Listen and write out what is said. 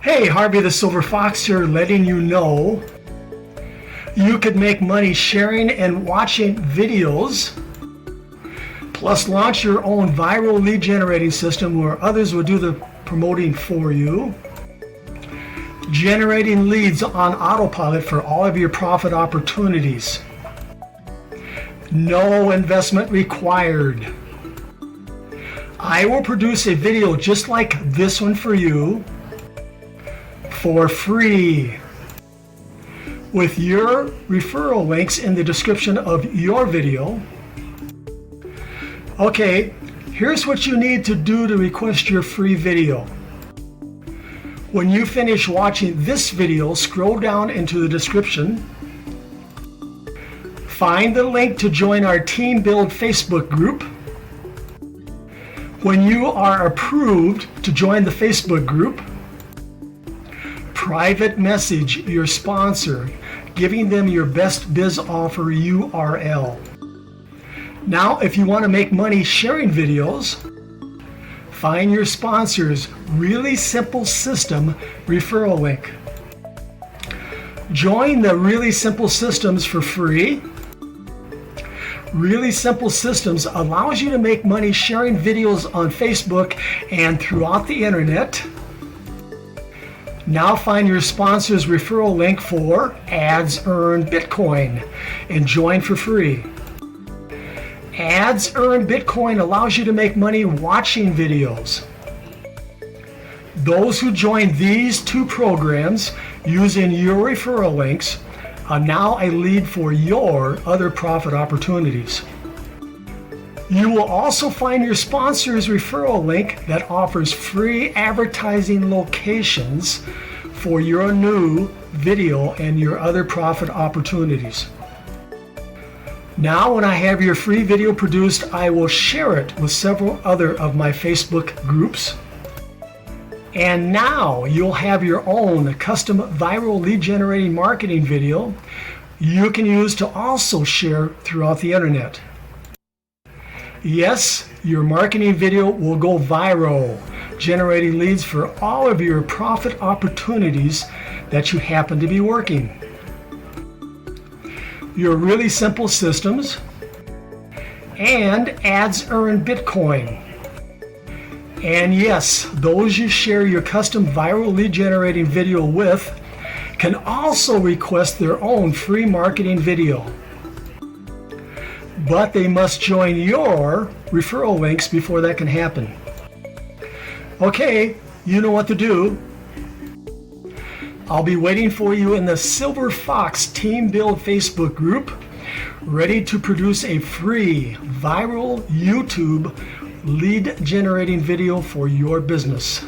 Hey, Harvey the Silver Fox here, letting you know you could make money sharing and watching videos, plus launch your own viral lead generating system where others will do the promoting for you, generating leads on autopilot for all of your profit opportunities. No investment required. I will produce a video just like this one for you for free with your referral links in the description of your video. Okay, here's what you need to do to request your free video. When you finish watching this video, scroll down into the description. Find the link to join our Team Build Facebook group. When you are approved to join the Facebook group, private message your sponsor, giving them your best biz offer URL. Now, if you want to make money sharing videos, find your sponsor's really simple system referral link. Join the Really Simple Systems for free. Really Simple Systems allows you to make money sharing videos on Facebook and throughout the internet. Now find your sponsor's referral link for Ads Earn Bitcoin and join for free. Ads Earn Bitcoin allows you to make money watching videos. Those who join these two programs using your referral links are now a lead for your other profit opportunities. You will also find your sponsor's referral link that offers free advertising locations for your new video and your other profit opportunities. Now, when I have your free video produced, I will share it with several other of my Facebook groups. And now you'll have your own custom viral lead generating marketing video you can use to also share throughout the internet. Yes, your marketing video will go viral, generating leads for all of your profit opportunities that you happen to be working. Your Really Simple Systems and Ads Earn Bitcoin. And yes, those you share your custom viral lead generating video with can also request their own free marketing video. But they must join your referral links before that can happen. Okay, you know what to do. I'll be waiting for you in the Silver Fox Team Build Facebook group, ready to produce a free viral YouTube lead generating video for your business.